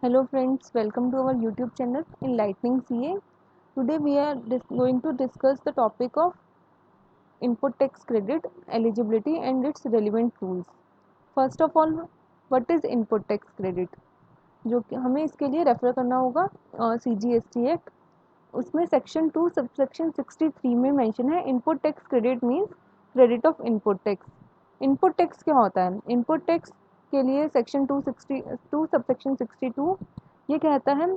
Hello friends, welcome to our YouTube channel Enlightening CA. Today we are going to discuss the topic of input tax credit eligibility and its relevant rules. First of all, what is input tax credit? जो कि हमें इसके लिए refer करना होगा CGST act. उसमें section 2 subsection 63 में mention है input tax credit means credit of input tax. Input tax क्या होता है? इनपुट टैक्स के लिए सेक्शन 262 सबसेक्शन 62 ये कहता है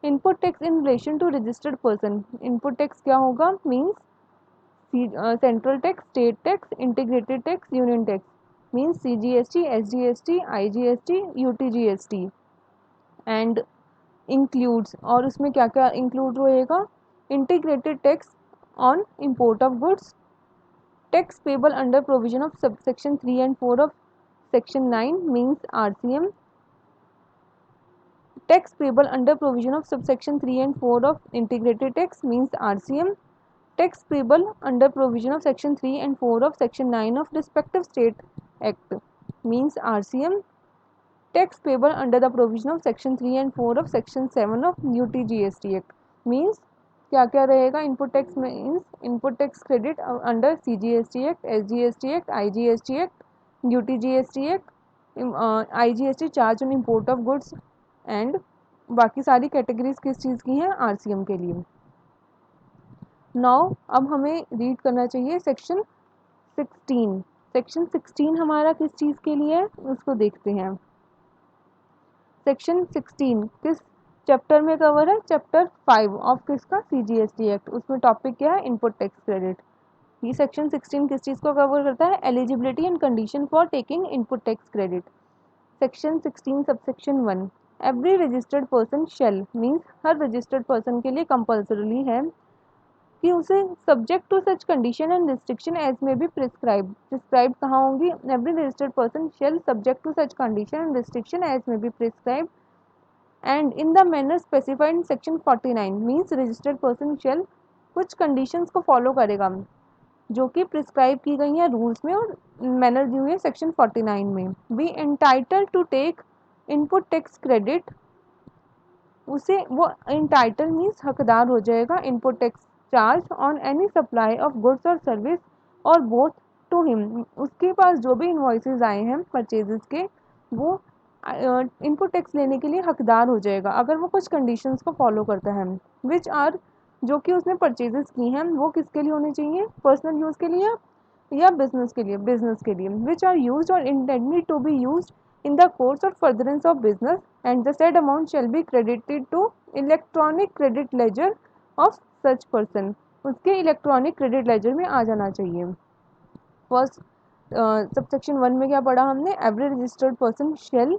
input tax in relation to registered person. Input tax क्या होगा? Means central tax, state tax, integrated tax, union tax means CGST, SGST, IGST, UTGST and includes. और उसमें क्या क्या इंक्लूड रहेगा? Integrated tax on import of goods, tax payable under provision of subsection 3 and 4 of section 9 means RCM, tax payable under provision of subsection 3 and 4 of integrated tax means RCM, tax payable under provision of section 3 and 4 of section 9 of respective state act means RCM, tax payable under the provision of section 3 and 4 of section 7 of UTGST act means क्या क्या रहेगा? Input tax means input tax credit under CGST act, SGST act, IGST act, UTGST act, IGST charge on import of goods and बाकी सारी categories किस चीज़ की हैं? RCM के लिए। नाउ अब हमें रीड करना चाहिए सेक्शन 16। सेक्शन 16 हमारा किस चीज़ के लिए है उसको देखते हैं। सेक्शन 16 किस चैप्टर में कवर है? चैप्टर 5 ऑफ किसका? CGST act. उसमें टॉपिक क्या है? Input tax credit. ये सेक्शन 16 किस चीज़ को कवर करता है? Eligibility and condition for taking input tax credit. Section 16 subsection 1 every registered person shall means हर रजिस्टर्ड पर्सन के लिए कंपल्सरी है कि उसे subject to such condition and restriction as में बी प्रिस्क्राइब कहाँ होंगी? Every registered person shall subject to such condition and restriction as में be prescribe and in the manner specified in section 49 means registered person shall कुछ conditions को follow करेगा जो कि prescribe की गई हैं रूल्स में और मैनर दी हुई है सेक्शन 49 में। Be entitle to take input tax credit, उसे वो एंटाइटल मीन्स हकदार हो जाएगा input tax charge on any supply of goods और सर्विस और बोथ टू हिम। उसके पास जो भी इन्वॉइसेस आए हैं परचेजेस के वो इनपुट टैक्स लेने के लिए हकदार हो जाएगा अगर वो कुछ कंडीशंस को फॉलो करता है। विच आर जो कि उसने परचेजेस की हैं वो किसके लिए होनी चाहिए? पर्सनल यूज़ के लिए या बिजनेस के लिए? बिजनेस के लिए। Which are used or intended to be used in the course or furtherance of business and the said amount shall be credited to electronic credit ledger of such person। उसके electronic credit ledger में आ जाना चाहिए। First subsection 1 में क्या पढ़ा हमने? Every registered person shall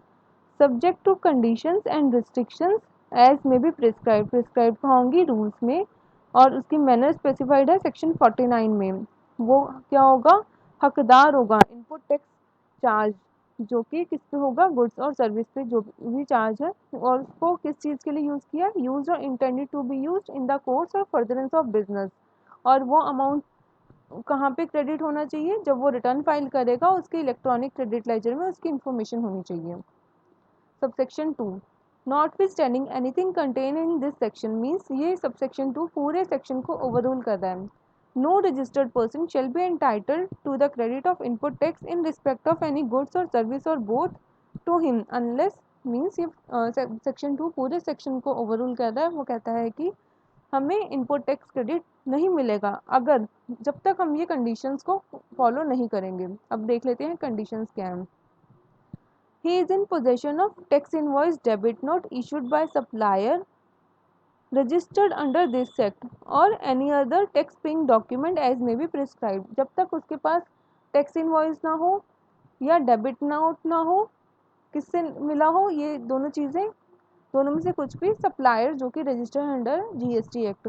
subject to conditions and restrictions as में be prescribe कहाँ होंगी? रूल्स में। और उसकी मैनर स्पेसिफाइड है सेक्शन 49 में। वो क्या होगा? हकदार होगा इनपुट टैक्स चार्ज जो कि किस पे होगा? गुड्स और सर्विस पे जो भी चार्ज है। और उसको किस चीज़ के लिए यूज़ किया? Use or intended to be use in the course or furtherance of business. और वो अमाउंट कहाँ पे क्रेडिट होना चाहिए? जब वो रिटर्न फाइल करेगा उसके इलेक्ट्रॉनिक क्रेडिट लेजर में उसकी इन्फॉर्मेशन होनी चाहिए। Subsection 2 notwithstanding anything contain in this section means ये सबसेक्शन 2 पूरे सेक्शन को ओवररूल कर रहा है। No registered person shall be entitled to the credit of input tax in respect of any goods or service or both to him unless means ये section 2 पूरे section को overrule कर रहा है। वो कहता है कि हमें इनपुट टैक्स क्रेडिट नहीं मिलेगा अगर जब तक हम ये कंडीशंस को फॉलो नहीं करेंगे। अब देख लेते हैं कंडीशंस क्या हैं। He is in possession of tax invoice debit note issued by supplier registered under this sect or any other tax paying document as में बी प्रिस्क्राइब। जब तक उसके पास टैक्स इनवॉइस ना हो या डेबिट नोट ना हो, किससे मिला हो? ये दोनों चीज़ें, दोनों में से कुछ भी, सप्लायर जो कि registered under GST act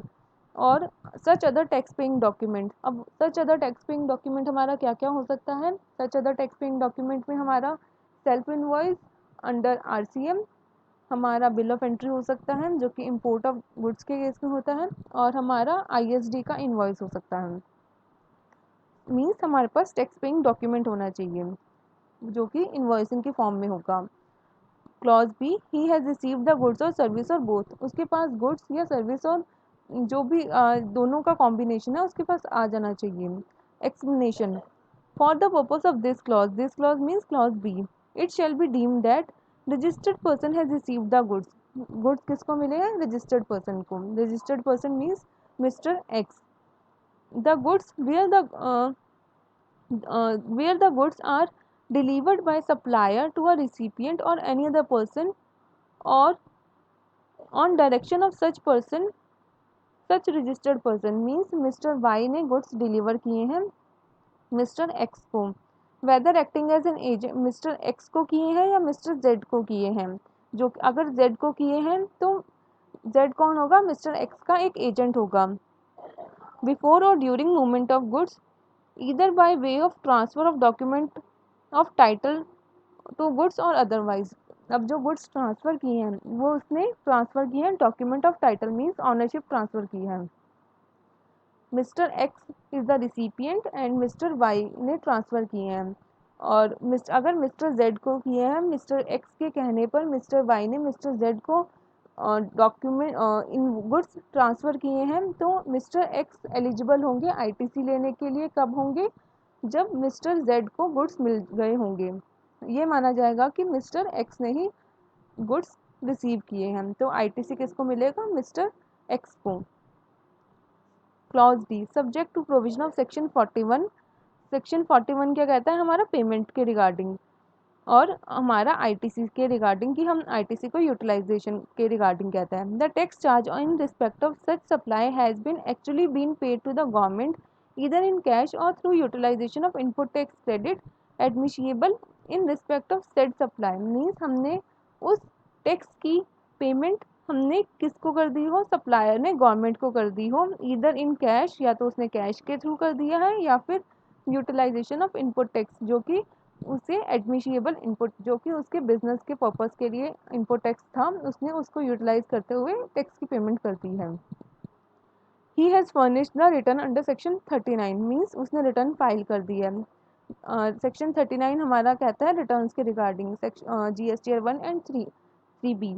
or such other tax paying document. अब such other tax paying document हमारा क्या क्या हो सकता है? Such other tax paying document में हमारा सेल्फ इनवॉइस अंडर RCM, हमारा बिल ऑफ एंट्री हो सकता है जो कि इंपोर्ट ऑफ गुड्स के केस में होता है, और हमारा ISD का इनवॉइस हो सकता है। मीन्स हमारे पास टैक्स पेइंग डॉक्यूमेंट होना चाहिए जो कि इनवॉइसिंग के फॉर्म में होगा। Clause B, he has received the goods और सर्विस और बोथ, उसके पास गुड्स या सर्विस और जो भी दोनों का कॉम्बिनेशन है उसके पास आ जाना चाहिए। Explanation, for the purpose of this clause means clause B, it shall be deem that registered person has received the goods, goods किसको मिलेगा, रजिस्टर्ड पर्सन को, registered person means mister X, the goods where the goods are delivered by supplier to a recipient or any other person or on direction of such person, such registered person means mister Y ने goods deliver किए हैं mister X को, whether acting as an agent, mister X को किए हैं या mister Z को किए हैं, जो अगर जेड को किए हैं तो जेड कौन होगा, मिस्टर एक्स का एक एजेंट होगा। बिफोर और during movement of goods, either by way of transfer of document of title to goods और otherwise, अब जो गुड्स ट्रांसफ़र किए हैं वो उसने ट्रांसफ़र किए हैं document of title means ownership transfer की है, mister X is the recipient and mister Y ने ट्रांसफ़र किए हैं, और अगर मिस्टर जेड को किए हैं मिस्टर एक्स के कहने पर मिस्टर वाई ने मिस्टर जेड को डॉक्यूमेंट इन गुड्स ट्रांसफ़र किए हैं तो मिस्टर एक्स एलिजिबल होंगे आईटीसी लेने के लिए, कब होंगे, जब मिस्टर जेड को गुड्स मिल गए होंगे, ये माना जाएगा कि मिस्टर एक्स ने ही गुड्स रिसीव किए हैं, तो आईटीसी किसको मिलेगा, मिस्टर एक्स को। Clause D, subject to provision of section 41, section 41 क्या कहता है, हमारा पेमेंट के रिगार्डिंग और हमारा आईटीसी के रिगार्डिंग कि हम आईटीसी को यूटिलाइजेशन के रिगार्डिंग कहता है। The tax charge in respect of such supply has been actually been paid to the government either in cash or through utilization of input tax credit admissible in respect of said supply, means हमने उस tax की payment हमने किसको कर दी हो, supplier ने government को कर दी हो, ईदर इन कैश या तो उसने कैश के थ्रू कर दिया है या फिर यूटिलाइजेशन ऑफ इनपुट टैक्स जो कि उसे एडमिशिएबल इनपुट जो कि उसके बिजनेस के पर्पस के लिए इनपुट टैक्स था उसने उसको यूटिलाइज करते हुए टैक्स की पेमेंट कर दी है। He has furnished the return under section 39 means उसने रिटर्न फाइल कर दी है। सेक्शन 39 हमारा कहता है रिटर्न्स के रिगार्डिंग, GSTR 1 एंड 3B।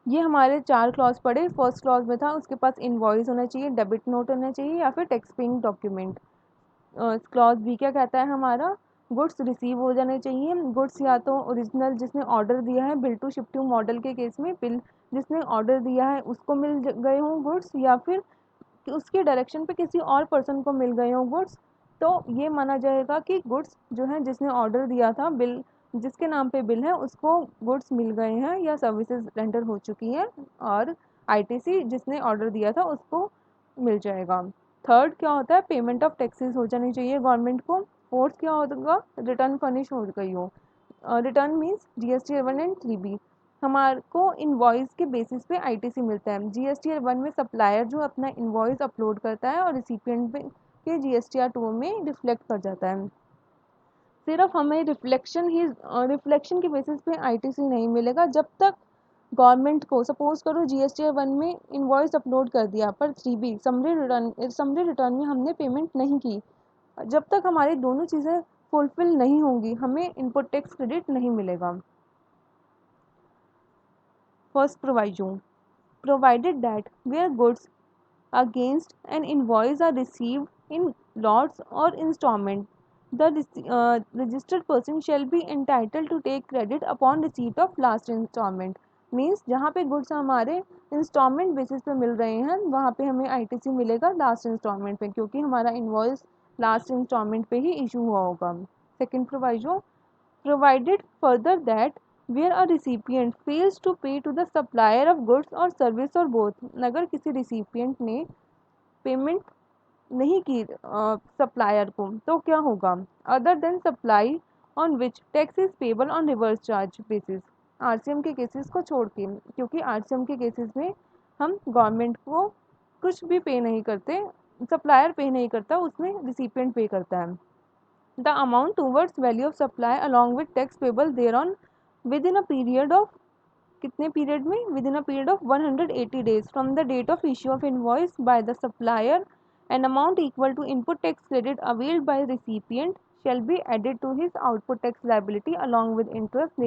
ये हमारे 4 क्लॉज पढ़े, फर्स्ट क्लॉज में था उसके पास इनवॉइस होना चाहिए, डेबिट नोट होना चाहिए या फिर tax paying document. Clause B क्या कहता है हमारा, गुड्स रिसीव हो जाने चाहिए, गुड्स या तो ओरिजिनल जिसने ऑर्डर दिया है, bill to ship to model के केस में बिल जिसने ऑर्डर दिया है उसको मिल गए हों गुड्स या फिर उसके डायरेक्शन पे किसी और पर्सन को मिल गए हों गुड्स, तो ये माना जाएगा कि गुड्स जो है जिसने ऑर्डर दिया था, बिल जिसके नाम पे बिल है उसको गुड्स मिल गए हैं या सर्विसेज रेंडर हो चुकी हैं और आईटीसी जिसने ऑर्डर दिया था उसको मिल जाएगा। थर्ड क्या होता है, पेमेंट ऑफ टैक्सेस हो जानी चाहिए गवर्नमेंट को। फोर्थ क्या होगा, रिटर्न फर्निश हो गई हो, return means GSTR 1 and 3B। हमारे को इनवॉइस के बेसिस पे आईटीसी मिलता है। GSTR 1 में सप्लायर जो अपना इनवॉइस अपलोड करता है और रिसिपिएंट के GSTR 2 में रिफ्लेक्ट कर जाता है। सिर्फ हमें रिफ्लेक्शन के बेसिस पे आईटीसी नहीं मिलेगा जब तक गवर्नमेंट को, सपोज करो GSTR 1 में इनवॉइस अपलोड कर दिया पर 3B समरी रिटर्न में हमने पेमेंट नहीं की, जब तक हमारी दोनों चीज़ें फुलफिल नहीं होंगी हमें इनपुट टैक्स क्रेडिट नहीं मिलेगा। First proviso, provided that where goods against an invoice are received in lots or installment, the registered person shall be entitled to take credit upon receipt of last installment। Means जहाँ पे goods हमारे instalment basis पे मिल रहे हैं वहाँ पे हमें ITC मिलेगा लास्ट इंस्टॉलमेंट पे, क्योंकि हमारा इन्वॉइस लास्ट इंस्टॉलमेंट पे ही इशू हुआ होगा। Second proviso, provided further that where a recipient fails to pay to the supplier of goods or service or both, अगर किसी recipient ने पेमेंट नहीं की सप्लायर को तो क्या होगा, other than supply on which tax is payable on reverse charge basis, RCM के केसेस को छोड़ के, क्योंकि आरसीएम के केसेस में हम गवर्नमेंट को कुछ भी पे नहीं करते, सप्लायर पे नहीं करता, उसमें रिसिपिएंट पे करता है। the amount towards value of supply along with tax payable thereon within a period of कितने पीरियड में, within a period of 180 days from the date of issue of invoice by the supplier, an amount equal to input tax credit availed by recipient shall be added to his output tax liability along with interest